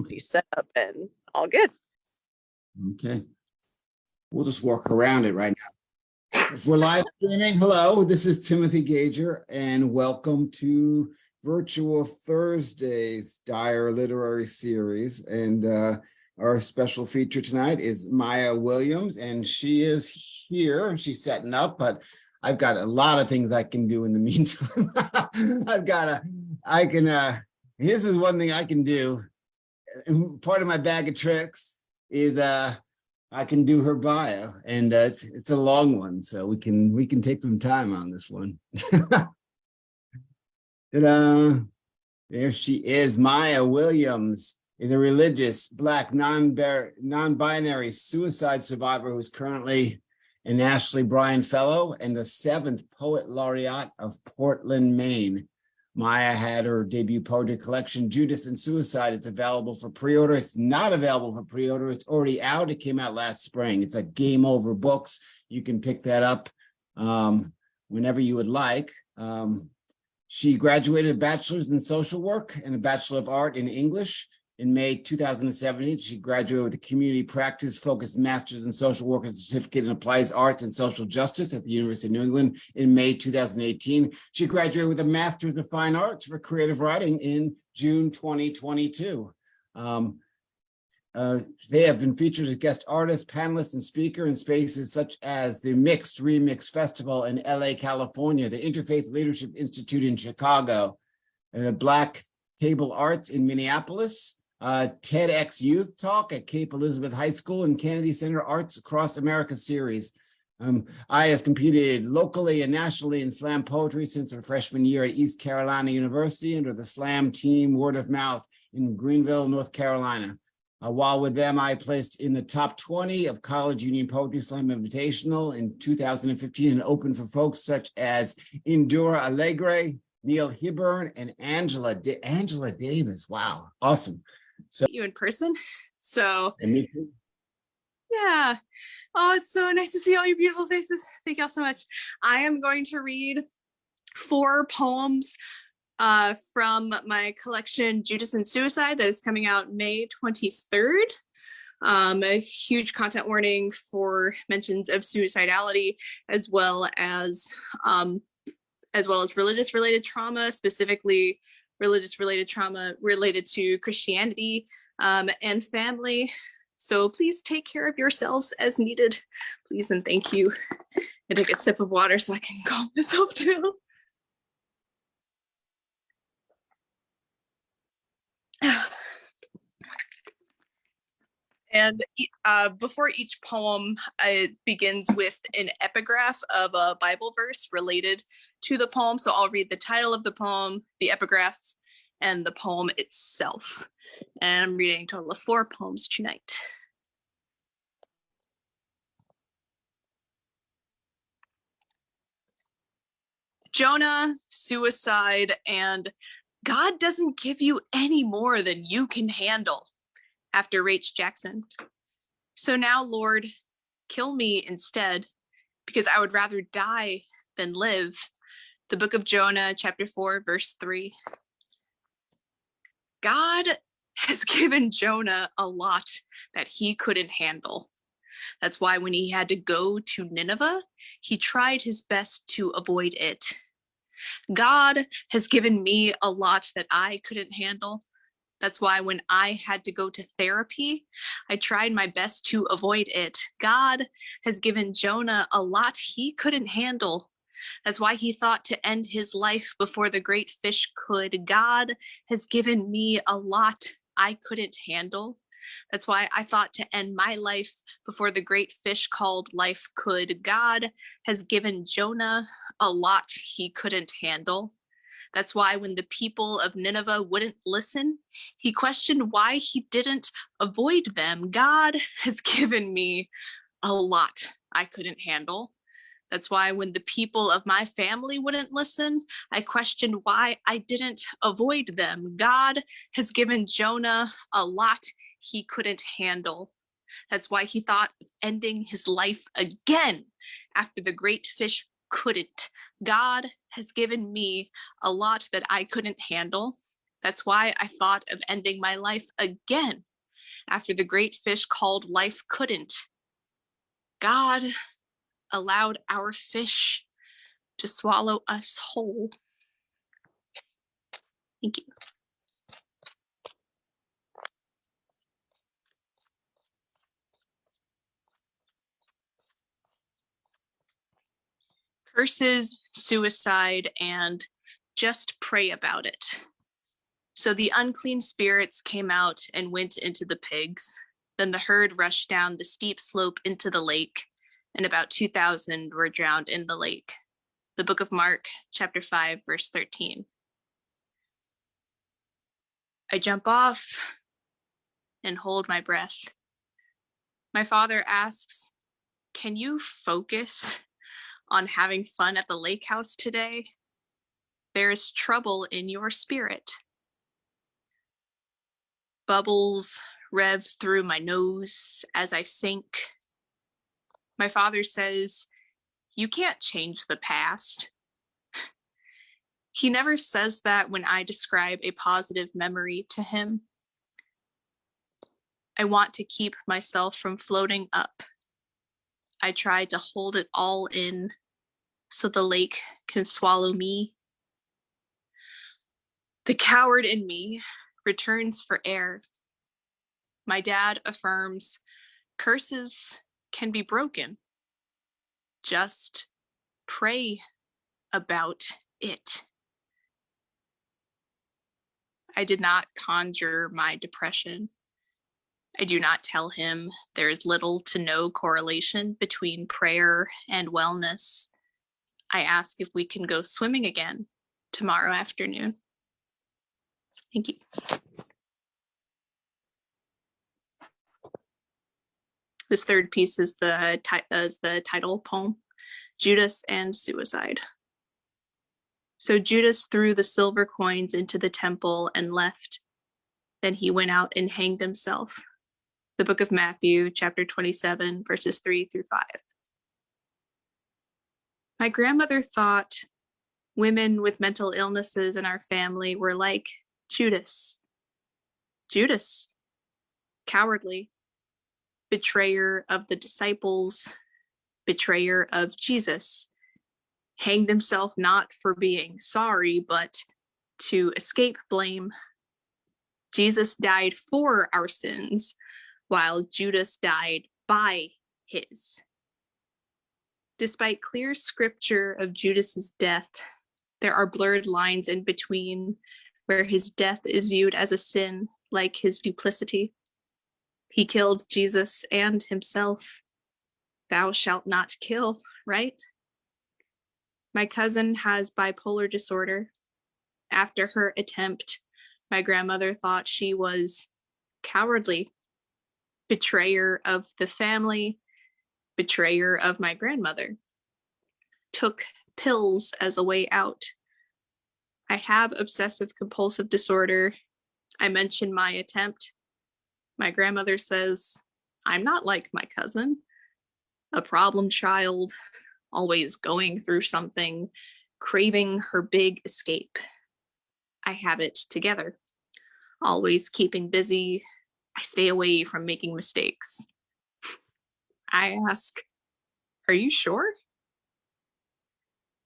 be set up and all good. Okay. We'll just walk around it right now. If we're live streaming, hello, this is Timothy Gager, and welcome to Virtual Thursdays Dire Literary Series. And our special feature tonight is Maya Williams, and she is here. She's setting up, but I've got a lot of things I can do in the meantime. This is one thing I can do. And part of my bag of tricks is I can do her bio, and it's a long one, so we can take some time on this one. Ta-da! There she is. Maya Williams is a religious Black non-binary suicide survivor who's currently an Ashley Bryan Fellow and the 7th Poet Laureate of Portland, Maine. Maya had her debut poetry collection, Judas Suicide. It's available for pre-order. It's not available for pre-order. It's already out. It came out last spring. It's at Game Over Books. You can pick that up whenever you would like. She graduated a bachelor's in social work and a Bachelor of Art in English. In May 2017, she graduated with a community practice-focused master's in social work and certificate in applied arts and social justice at the University of New England. In May 2018, she graduated with a master's of fine arts for creative writing in June 2022. They have been featured as guest artist, panelist, and speaker in spaces such as the Mixed Remix Festival in LA, California, the Interfaith Leadership Institute in Chicago, the Black Table Arts in Minneapolis, TEDx Youth Talk at Cape Elizabeth High School, and Kennedy Center Arts Across America series. I has competed locally and nationally in slam poetry since her freshman year at East Carolina University under the slam team Word of Mouth in Greenville, North Carolina. While with them, I placed in the top 20 of College Union Poetry Slam Invitational in 2015 and opened for folks such as Indura Alegre, Neil Hibburn, and Angela Davis. Wow, awesome. So You in person. So and me too. yeah. Oh, it's so nice to see all your beautiful faces. Thank y'all so much. I am going to read 4 poems from my collection Judas Suicide that is coming out May 23rd. A huge content warning for mentions of suicidality as well as religious related trauma, specifically religious related trauma related to Christianity and family. So please take care of yourselves as needed, please and thank you. I take a sip of water so I can calm myself down. And before each poem, it begins with an epigraph of a Bible verse related to the poem. So I'll read the title of the poem, the epigraph, and the poem itself. And I'm reading a total of 4 poems tonight. Jonah, suicide, and God doesn't give you any more than you can handle. After Rach Jackson. So now, Lord, kill me instead, because I would rather die than live. The book of Jonah, chapter 4, verse 3. God has given Jonah a lot that he couldn't handle. That's why when he had to go to Nineveh, he tried his best to avoid it. God has given me a lot that I couldn't handle. That's why when I had to go to therapy, I tried my best to avoid it. God has given Jonah a lot he couldn't handle. That's why he thought to end his life before the great fish could. God has given me a lot I couldn't handle. That's why I thought to end my life before the great fish called life could. God has given Jonah a lot he couldn't handle. That's why when the people of Nineveh wouldn't listen, he questioned why he didn't avoid them. God has given me a lot I couldn't handle. That's why when the people of my family wouldn't listen, I questioned why I didn't avoid them. God has given Jonah a lot he couldn't handle. That's why he thought of ending his life again after the great fish couldn't. God has given me a lot that I couldn't handle. That's why I thought of ending my life again after the great fish called life couldn't. God allowed our fish to swallow us whole. Thank you. Curses, suicide, and just pray about it. So the unclean spirits came out and went into the pigs. Then the herd rushed down the steep slope into the lake, and about 2,000 were drowned in the lake. The book of Mark, chapter 5, verse 13. I jump off and hold my breath. My father asks, "Can you focus on having fun at the lake house today? There's trouble in your spirit." Bubbles rev through my nose as I sink. My father says, "You can't change the past." He never says that when I describe a positive memory to him. I want to keep myself from floating up. I try to hold it all in so the lake can swallow me. The coward in me returns for air. My dad affirms curses can be broken. Just pray about it. I did not conjure my depression. I do not tell him there is little to no correlation between prayer and wellness. I ask if we can go swimming again tomorrow afternoon. Thank you. This third piece is the title poem, Judas and Suicide. So Judas threw the silver coins into the temple and left. Then he went out and hanged himself. The book of Matthew, chapter 27, verses 3 through 5. My grandmother thought women with mental illnesses in our family were like Judas. Judas, cowardly, betrayer of the disciples, betrayer of Jesus, hanged himself not for being sorry, but to escape blame. Jesus died for our sins, while Judas died by his. Despite clear scripture of Judas's death, there are blurred lines in between where his death is viewed as a sin, like his duplicity. He killed Jesus and himself. Thou shalt not kill, right? My cousin has bipolar disorder. After her attempt, my grandmother thought she was cowardly, betrayer of the family, betrayer of my grandmother, took pills as a way out. I have obsessive compulsive disorder. I mention my attempt. My grandmother says, I'm not like my cousin, a problem child, always going through something, craving her big escape. I have it together, always keeping busy. I stay away from making mistakes. I ask, are you sure?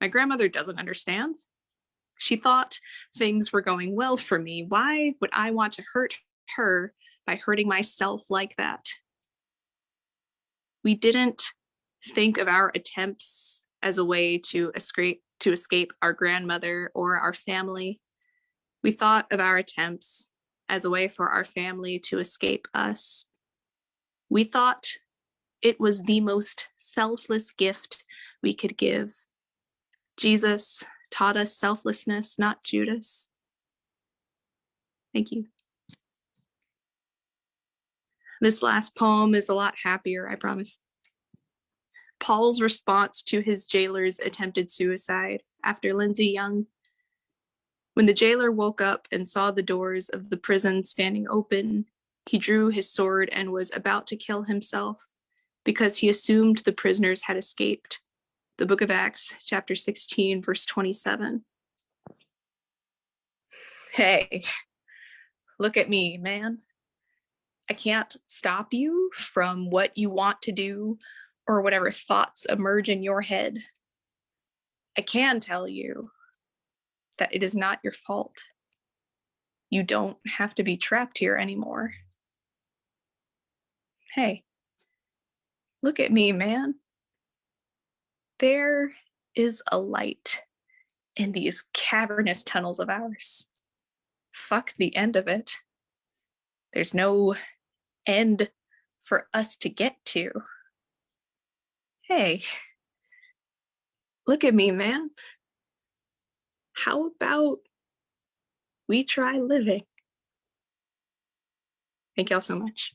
My grandmother doesn't understand. She thought things were going well for me. Why would I want to hurt her by hurting myself like that? We didn't think of our attempts as a way to escape our grandmother or our family. We thought of our attempts as a way for our family to escape us. We thought it was the most selfless gift we could give. Jesus taught us selflessness, not Judas. Thank you. This last poem is a lot happier, I promise. Paul's response to his jailer's attempted suicide after Lindsay Young. When the jailer woke up and saw the doors of the prison standing open, he drew his sword and was about to kill himself because he assumed the prisoners had escaped. The book of Acts, chapter 16, verse 27. Hey, Look at me, man. I can't stop you from what you want to do or whatever thoughts emerge in your head. I can tell you that it is not your fault. You don't have to be trapped here anymore. Hey, look at me, man. There is a light in these cavernous tunnels of ours. Fuck the end of it. There's no end for us to get to. Hey, look at me, man. How about we try living? Thank y'all so much.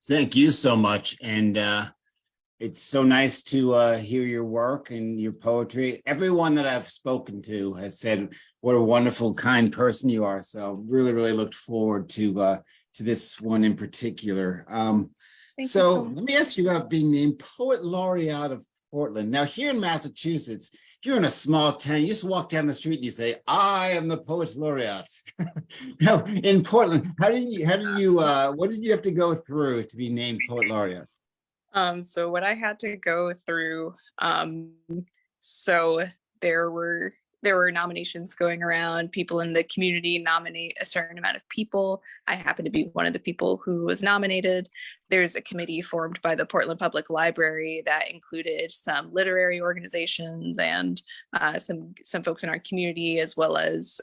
Thank you so much. And it's so nice to hear your work and your poetry. Everyone that I've spoken to has said what a wonderful, kind person you are. So really, really looked forward to this one in particular. So let me ask you about being named Poet Laureate of Portland. Now, here in Massachusetts, if you're in a small town, you just walk down the street and you say, "I am the Poet Laureate." Now, in Portland, what did you have to go through to be named Poet Laureate? So what I had to go through, so there were nominations going around. People in the community nominate a certain amount of people. I happen to be one of the people who was nominated. There's a committee formed by the Portland Public Library that included some literary organizations and some folks in our community, as well as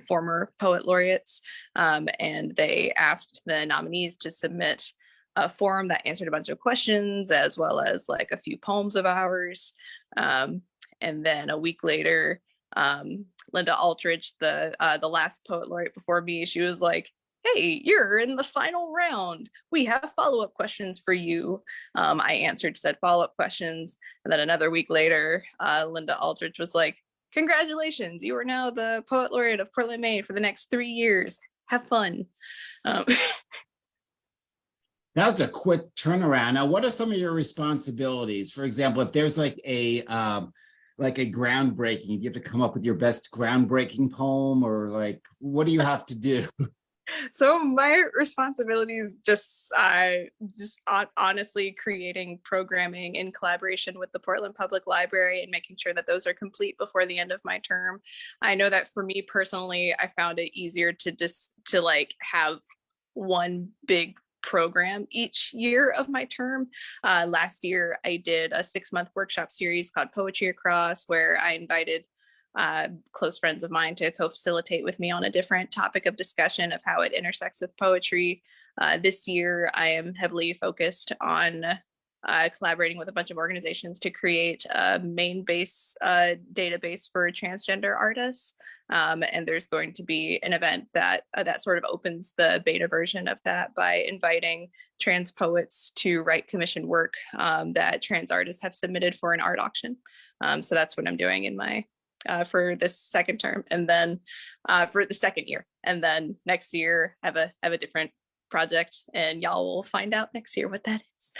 former poet laureates. And they asked the nominees to submit a forum that answered a bunch of questions, as well as like a few poems of ours. And then a week later, Linda Aldrich, the last poet laureate before me, she was like, "Hey, you're in the final round. We have follow-up questions for you." I answered said follow-up questions. And then another week later, Linda Aldrich was like, "Congratulations, you are now the Poet Laureate of Portland, Maine for the next 3 years. Have fun." That was a quick turnaround. Now, what are some of your responsibilities? For example, if there's like a groundbreaking, you have to come up with your best groundbreaking poem, or like, what do you have to do? So my responsibilities just honestly creating programming in collaboration with the Portland Public Library and making sure that those are complete before the end of my term. I know that for me personally, I found it easier to like have one big program each year of my term. Last year, I did a 6-month workshop series called Poetry Across, where I invited close friends of mine to co-facilitate with me on a different topic of discussion of how it intersects with poetry. This year, I am heavily focused on collaborating with a bunch of organizations to create a Maine-based database for transgender artists. And there's going to be an event that sort of opens the beta version of that by inviting trans poets to write commissioned work that trans artists have submitted for an art auction. So that's what I'm doing in my for this second term, and then for the second year, and then next year have a different project, and y'all will find out next year what that is.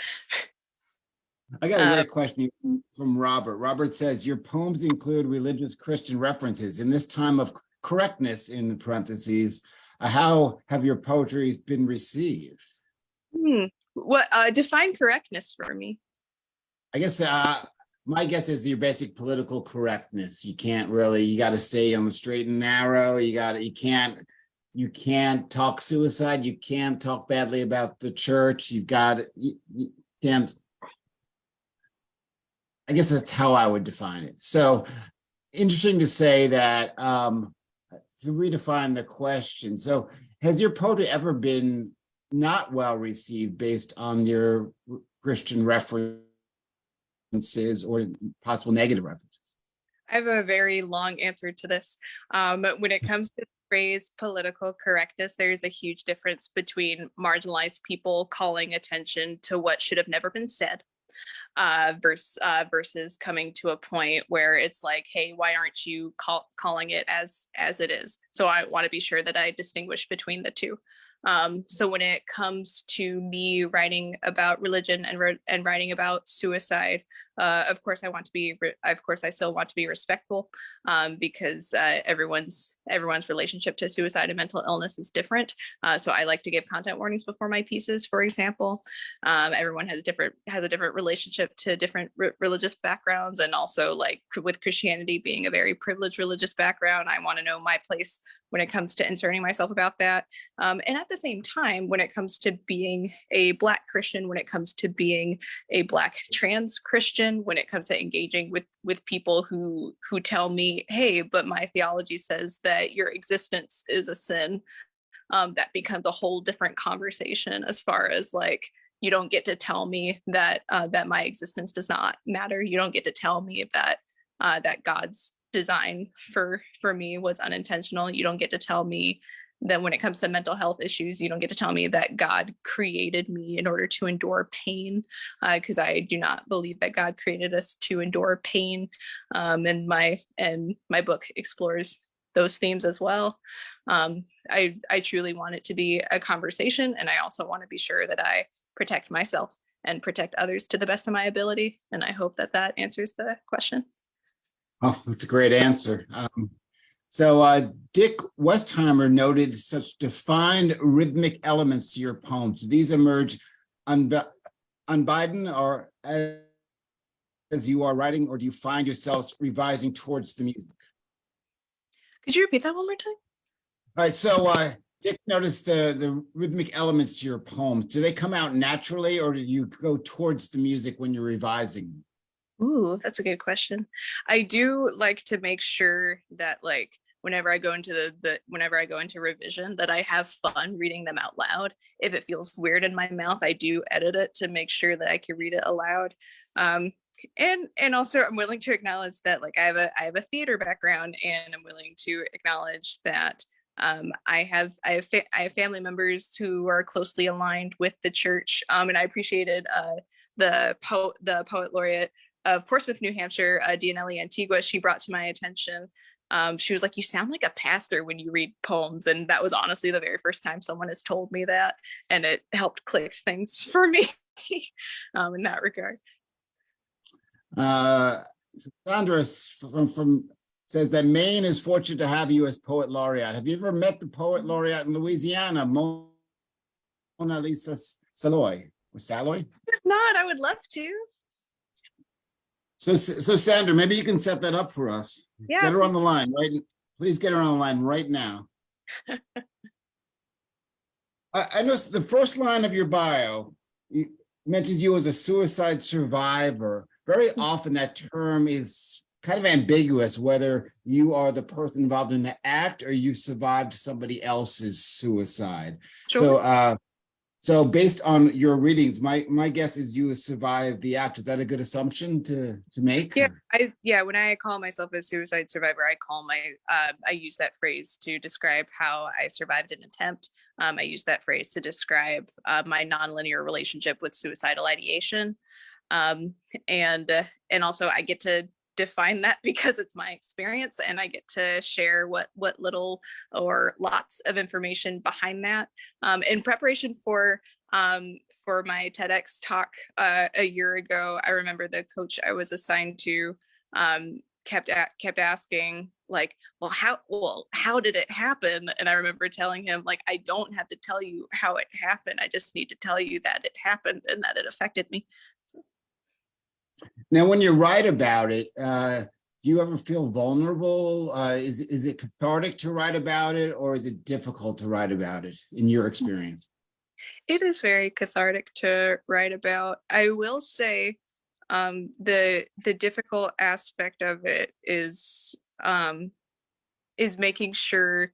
I got a great question from Robert. Robert says, your poems include religious Christian references. In this time of correctness, in parentheses, how have your poetry been received? What define correctness for me? I guess my guess is your basic political correctness. You can't really, you got to stay on the straight and narrow. You can't talk suicide. You can't talk badly about the church. You can't. I guess that's how I would define it. So interesting to say that, to redefine the question. So has your poetry ever been not well received based on your Christian references or possible negative references? I have a very long answer to this. When it comes to the phrase political correctness, there's a huge difference between marginalized people calling attention to what should have never been said, versus coming to a point where it's like, hey, why aren't you calling it as it is? So I want to be sure that I distinguish between the two. So when it comes to me writing about religion and writing about suicide, of course I still want to be respectful, because everyone's relationship to suicide and mental illness is different. So I like to give content warnings before my pieces, for example. Everyone has a different relationship to different religious backgrounds, and also, like, with Christianity being a very privileged religious background, I want to know my place when it comes to inserting myself about that. And at the same time, when it comes to being a Black Christian, when it comes to being a Black trans Christian, when it comes to engaging with people who tell me, hey, but my theology says that your existence is a sin, that becomes a whole different conversation, as far as, like, you don't get to tell me that that my existence does not matter. You don't get to tell me that that God's design for me was unintentional. You don't get to tell me that when it comes to mental health issues, you don't get to tell me that God created me in order to endure pain, because I do not believe that God created us to endure pain. And my book explores those themes as well. I truly want it to be a conversation, and I also want to be sure that I protect myself and protect others to the best of my ability. And I hope that answers the question. Oh, that's a great answer. Dick Westheimer noted such defined rhythmic elements to your poems. Do these emerge unbidden or as you are writing, or do you find yourselves revising towards the music? Could you repeat that one more time? All right, so Dick noticed the rhythmic elements to your poems. Do they come out naturally, or do you go towards the music when you're revising? Ooh, that's a good question. I do like to make sure that, like, whenever I go into whenever I go into revision, that I have fun reading them out loud. If it feels weird in my mouth, I do edit it to make sure that I can read it aloud. And also, I'm willing to acknowledge that, like, I have a theater background, and I'm willing to acknowledge that I have family members who are closely aligned with the church, and I appreciated the poet laureate of Portsmouth, New Hampshire, Dianelli Antigua. She brought to my attention. She was like, "You sound like a pastor when you read poems," and that was honestly the very first time someone has told me that, and it helped click things for me in that regard. Sandra from says that Maine is fortunate to have you as poet laureate. Have you ever met the poet laureate in Louisiana, Mona Lisa Saloy? Or Saloy? If not, I would love to. So Sandra, maybe you can set that up for us. Yeah, get her on the line, right? Please get her on the line right now. I noticed the first line of your bio mentions you as a suicide survivor. Very often that term is kind of ambiguous, whether you are the person involved in the act or you survived somebody else's suicide. Sure. So based on your readings, my guess is you survived the act. Is that a good assumption to make? Yeah, when I call myself a suicide survivor, I use that phrase to describe how I survived an attempt. I use that phrase to describe my nonlinear relationship with suicidal ideation. And also I get to define that because it's my experience, and I get to share what little or lots of information behind that. In preparation for my TEDx talk a year ago, I remember the coach I was assigned to kept asking, like, well, how did it happen? And I remember telling him, like, I don't have to tell you how it happened. I just need to tell you that it happened and that it affected me. So. Now, when you write about it, do you ever feel vulnerable? Is it cathartic to write about it, or is it difficult to write about it in your experience? It is very cathartic to write about. I will say the difficult aspect of it is making sure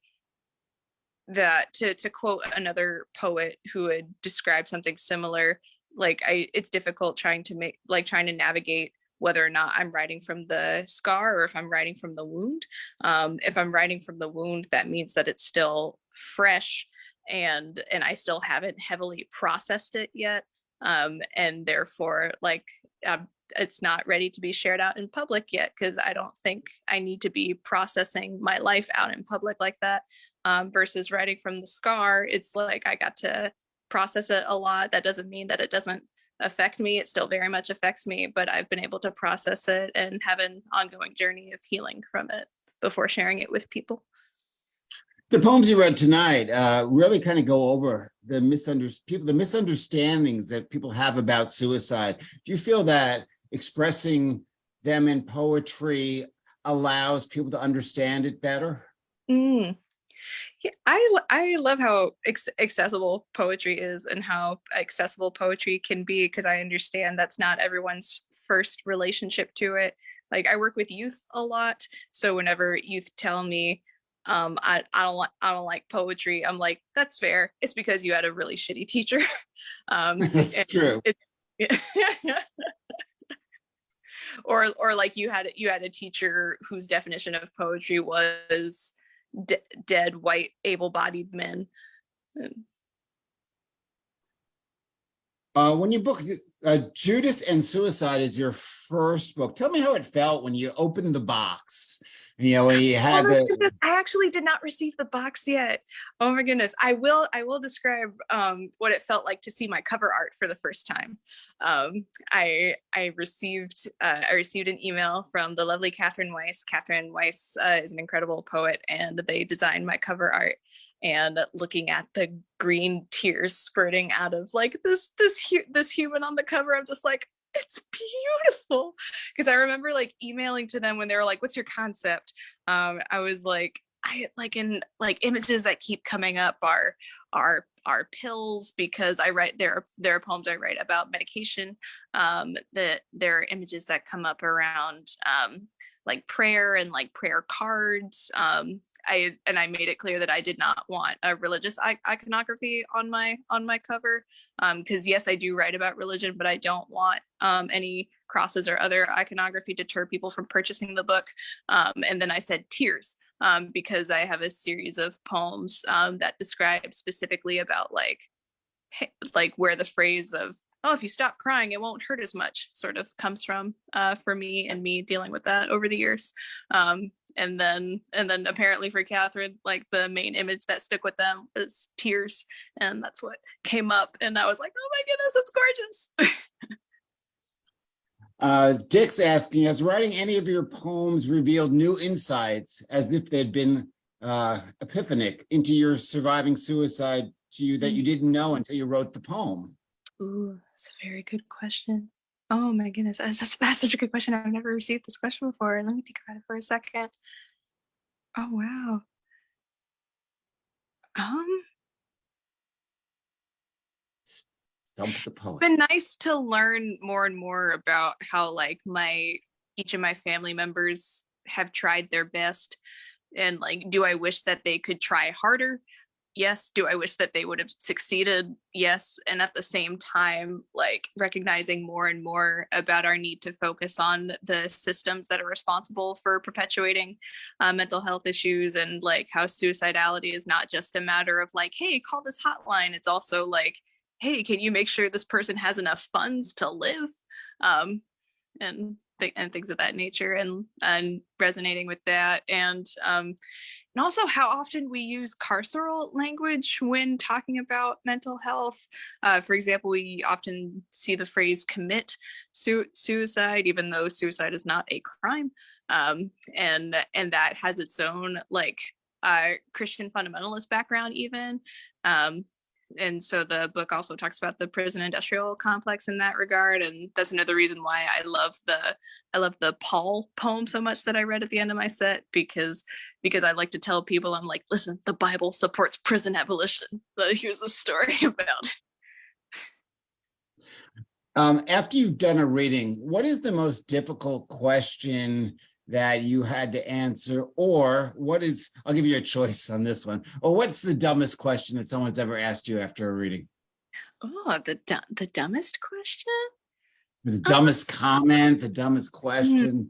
that, to quote another poet who had described something similar, like, it's difficult trying to navigate whether or not I'm writing from the scar or if I'm writing from the wound. If I'm writing from the wound, that means that it's still fresh and I still haven't heavily processed it yet. and therefore like it's not ready to be shared out in public yet, because I don't think I need to be processing my life out in public like that. Versus writing from the scar, it's like I got to process it a lot. That doesn't mean that it doesn't affect me. It still very much affects me, but I've been able to process it and have an ongoing journey of healing from it before sharing it with people. The poems you read tonight really kind of go over the misunderstandings that people have about suicide. Do you feel that expressing them in poetry allows people to understand it better? Yeah, I love how accessible poetry is and how accessible poetry can be, because I understand that's not everyone's first relationship to it. Like I work with youth a lot, so whenever youth tell me I don't like poetry, I'm like, that's fair. It's because you had a really shitty teacher. That's true. Or like you had a teacher whose definition of poetry was dead white able-bodied men. When you book Judas and Suicide is your first book, tell me how it felt when you opened the box. You know, when you had I actually did not receive the box yet. Oh my goodness. I will describe what it felt like to see my cover art for the first time. I received an email from the lovely Catherine Weiss. Catherine Weiss is an incredible poet, and they designed my cover art. And looking at the green tears spurting out of like this human on the cover, I'm just like, it's beautiful. Because I remember like emailing to them when they were like, what's your concept? I was like, images that keep coming up are pills, because I write there are poems I write about medication. That there are images that come up around like prayer and like prayer cards. I made it clear that I did not want a religious iconography on my cover, because yes, I do write about religion, but I don't want any crosses or other iconography to deter people from purchasing the book. And then I said tears, because I have a series of poems that describe specifically about like where the phrase of, oh, if you stop crying, it won't hurt as much, sort of comes from for me and me dealing with that over the years. And then apparently for Catherine, like the main image that stuck with them was tears. And that's what came up. And I was like, oh my goodness, it's gorgeous. Dick's asking, has writing any of your poems revealed new insights as if they'd been epiphanic into your surviving suicide to you that you didn't know until you wrote the poem? Ooh, that's a very good question. Oh my goodness, that's such a good question. I've never received this question before. Let me think about it for a second. Oh wow. Stump the poet. It's been nice to learn more and more about how like each of my family members have tried their best, and like, do I wish that they could try harder? Yes. Do I wish that they would have succeeded? Yes. And at the same time, like recognizing more and more about our need to focus on the systems that are responsible for perpetuating mental health issues, and like how suicidality is not just a matter of like, hey, call this hotline. It's also like, hey, can you make sure this person has enough funds to live? And things of that nature, and resonating with that. And also how often we use carceral language when talking about mental health. For example, we often see the phrase commit suicide, even though suicide is not a crime. And that has its own like Christian fundamentalist background even. And so the book also talks about the prison industrial complex in that regard. And that's another reason why I love the Paul poem so much that I read at the end of my set, because I like to tell people, I'm like, listen, the Bible supports prison abolition. So here's the story about it. After you've done a reading, what is the most difficult question that you had to answer, or I'll give you a choice on this one, or what's the dumbest question that someone's ever asked you after a reading? Oh, the dumbest question? The dumbest comment, the dumbest question?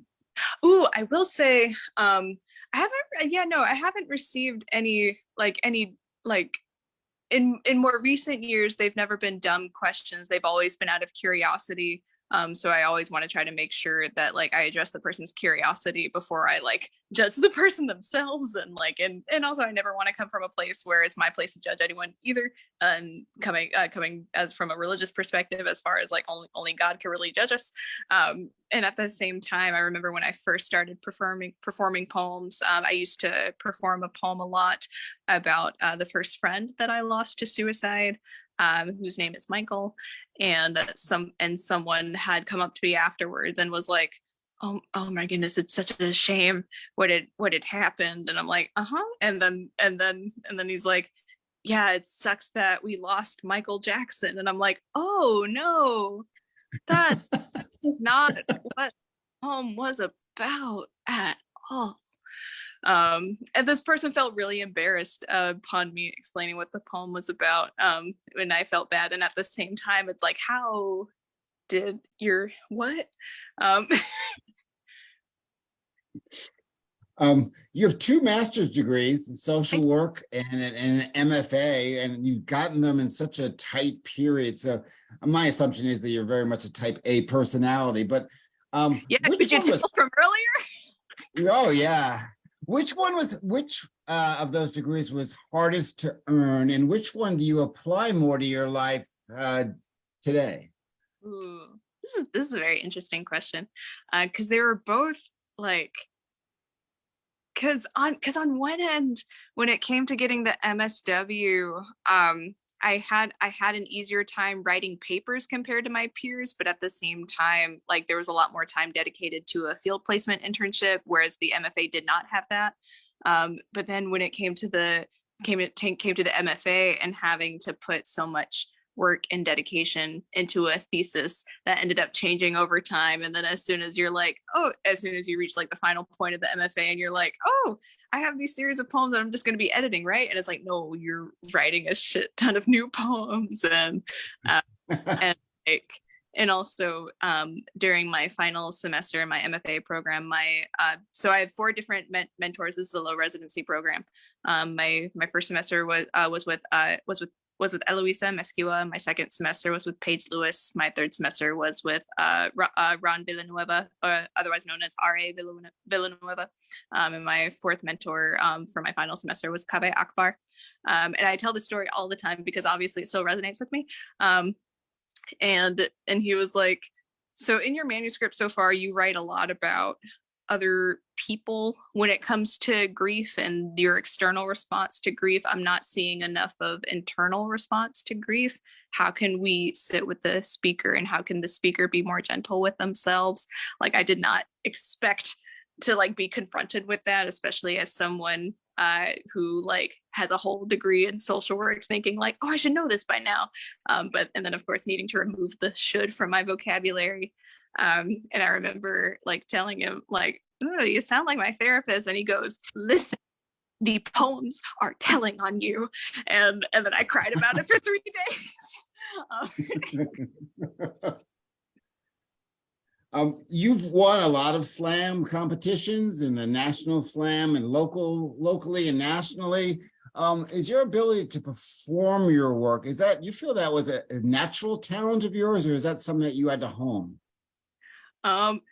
Ooh, I will say, I haven't received any in more recent years, they've never been dumb questions. They've always been out of curiosity. So I always want to try to make sure that like I address the person's curiosity before I like judge the person themselves, and like and also I never want to come from a place where it's my place to judge anyone either. And coming as from a religious perspective, as far as like only God can really judge us. And at the same time, I remember when I first started performing poems, I used to perform a poem a lot about the first friend that I lost to suicide, whose name is Michael. And someone had come up to me afterwards and was like, oh my goodness, it's such a shame what had happened. And I'm like, and then he's like, yeah, it sucks that we lost Michael Jackson. And I'm like, oh no, that is not what poem was about at all. And this person felt really embarrassed upon me explaining what the poem was about, and I felt bad. And at the same time, it's like, how did your what? You have 2 master's degrees in social work and an MFA, and you've gotten them in such a tight period. So my assumption is that you're very much a type A personality. But yeah, could you tell from earlier? Oh yeah. Which of those degrees was hardest to earn, and which one do you apply more to your life today? Ooh, this is a very interesting question, because they were both like, because on one end, when it came to getting the MSW, I had an easier time writing papers compared to my peers, but at the same time, like there was a lot more time dedicated to a field placement internship, whereas the MFA did not have that. But then when it came to the MFA and having to put so much work and dedication into a thesis that ended up changing over time, and then as soon as you reach like the final point of the MFA and you're like, oh, I have these series of poems that I'm just going to be editing, right? And it's like, no, you're writing a shit ton of new poems. And and also during my final semester in my MFA program, so I have 4 different mentors. This is a low residency program. My first semester was with Eloisa Mescua. My second semester was with Paige Lewis. My third semester was with Ron Villanueva, or otherwise known as R.A. Villanueva. And my fourth mentor for my final semester was Kabe Akbar. And I tell this story all the time because obviously it still resonates with me. And he was like, so in your manuscript so far, you write a lot about other people when it comes to grief and your external response to grief. I'm not seeing enough of internal response to grief. How can we sit with the speaker, and how can the speaker be more gentle with themselves? Like, I did not expect to like be confronted with that, especially as someone who like has a whole degree in social work, thinking like, oh, I should know this by now. And then of course needing to remove the should from my vocabulary. And I remember like telling him like, oh, you sound like my therapist. And he goes, listen, the poems are telling on you. And then I cried about it for 3 days. You've won a lot of slam competitions in the national slam and locally and nationally. Is your ability to perform your work, you feel that was a natural talent of yours, or is that something that you had to hone?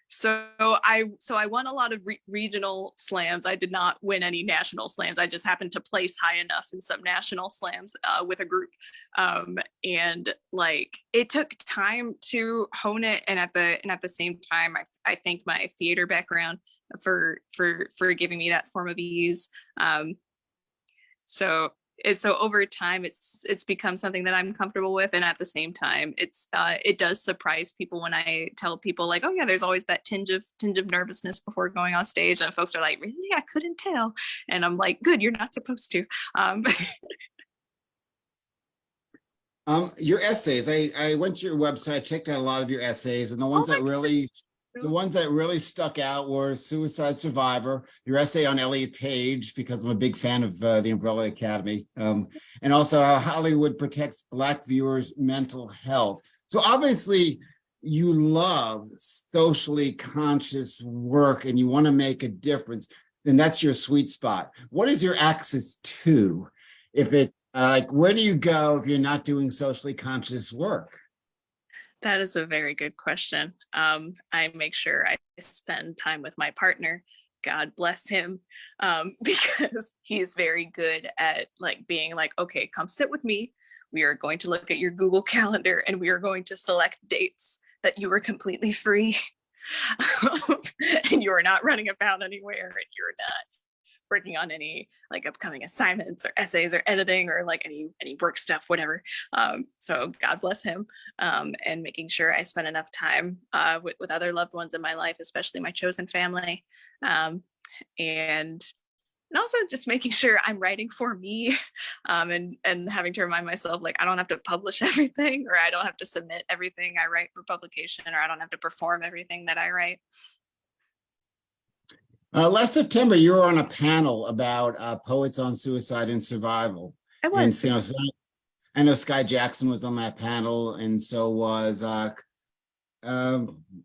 So I won a lot of regional slams. I did not win any national slams. I just happened to place high enough in some national slams with a group. And like it took time to hone it. And at the same time, I thank my theater background for giving me that form of ease. So over time, it's become something that I'm comfortable with, and at the same time, it does surprise people when I tell people like, oh yeah, there's always that tinge of nervousness before going on stage, and folks are like, really? I couldn't tell, and I'm like, good, you're not supposed to. Your essays, I went to your website, checked out a lot of your essays, and the ones that really stuck out were Suicide Survivor, your essay on Elliot Page, because I'm a big fan of the Umbrella Academy, and also how Hollywood protects Black viewers' mental health. So obviously you love socially conscious work and you want to make a difference, then that's your sweet spot. What is your axis to? If Like, where do you go if you're not doing socially conscious work? That is a very good question. I make sure I spend time with my partner. God bless him, because he's very good at like being like, okay, come sit with me. We are going to look at your Google Calendar and we are going to select dates that you are completely free. And you are not running about anywhere and you're not working on any like upcoming assignments or essays or editing or like any work stuff, whatever. So God bless him, and making sure I spend enough time with other loved ones in my life, especially my chosen family, and also just making sure I'm writing for me, and having to remind myself like I don't have to publish everything, or I don't have to submit everything I write for publication, or I don't have to perform everything that I write. Last September, you were on a panel about poets on suicide and survival. I was. And so I know Sky Jackson was on that panel, and so was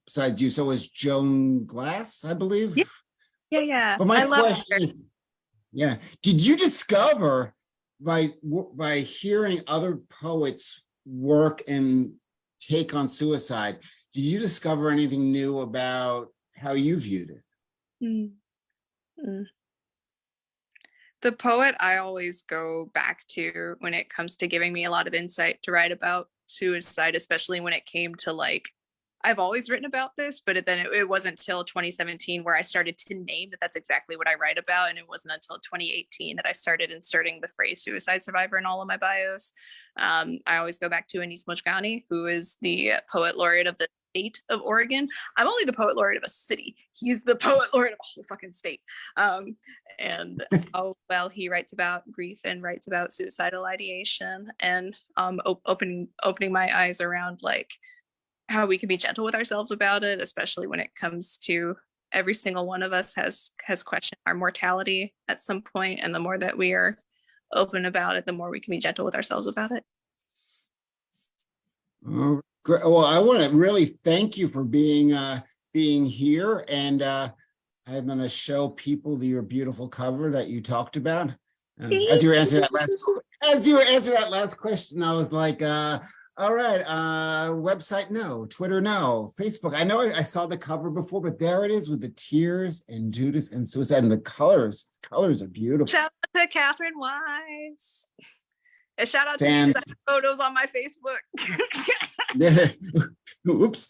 besides you, so was Joan Glass, I believe. Yeah. But my I love question, yeah, did you discover by hearing other poets work and take on suicide, did you discover anything new about how you viewed it? The poet I always go back to when it comes to giving me a lot of insight to write about suicide, especially when it came to like, I've always written about this, but then it wasn't until 2017 where I started to name that that's exactly what I write about. And it wasn't until 2018 that I started inserting the phrase suicide survivor in all of my bios. I always go back to Anis Mojgani, who is the poet laureate of the state of Oregon. I'm only the poet laureate of a city. He's the poet laureate of a whole fucking state. And how well he writes about grief and writes about suicidal ideation, and opening my eyes around like how we can be gentle with ourselves about it, especially when it comes to every single one of us has questioned our mortality at some point, and the more that we are open about it, the more we can be gentle with ourselves about it. Oh, great. Well, I want to really thank you for being here, and I'm going to show people your beautiful cover that you talked about. As you were answering that last question, I was like, all right, website, no, Twitter, no, Facebook. I know I saw the cover before, but there it is with the tears and Judas and suicide, and the colors are beautiful. Shout out to Catherine Wise. And shout out to these photos on my Facebook. Oops.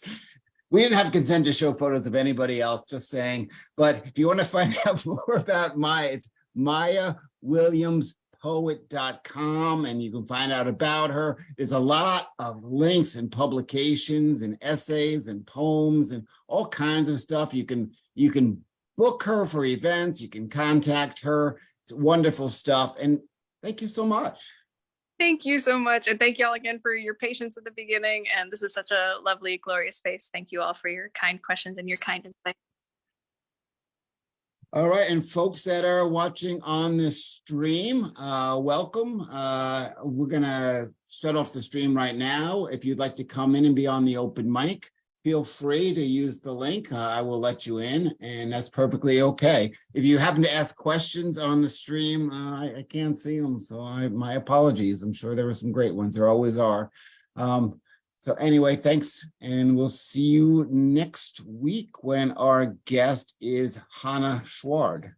We didn't have consent to show photos of anybody else, just saying. But if you want to find out more about Maya, it's MayaWilliamsPoet.com, and you can find out about her. There's a lot of links and publications and essays and poems and all kinds of stuff. You can book her for events. You can contact her. It's wonderful stuff. And thank you so much. Thank you so much. And thank you all again for your patience at the beginning. And this is such a lovely, glorious space. Thank you all for your kind questions and your kind insight. All right, and folks that are watching on this stream, welcome. We're gonna start off the stream right now. If you'd like to come in and be on the open mic, feel free to use the link. I will let you in, and that's perfectly okay. If you happen to ask questions on the stream, I can't see them, so my apologies. I'm sure there were some great ones. There always are. So anyway, thanks, and we'll see you next week when our guest is Hannah Schward.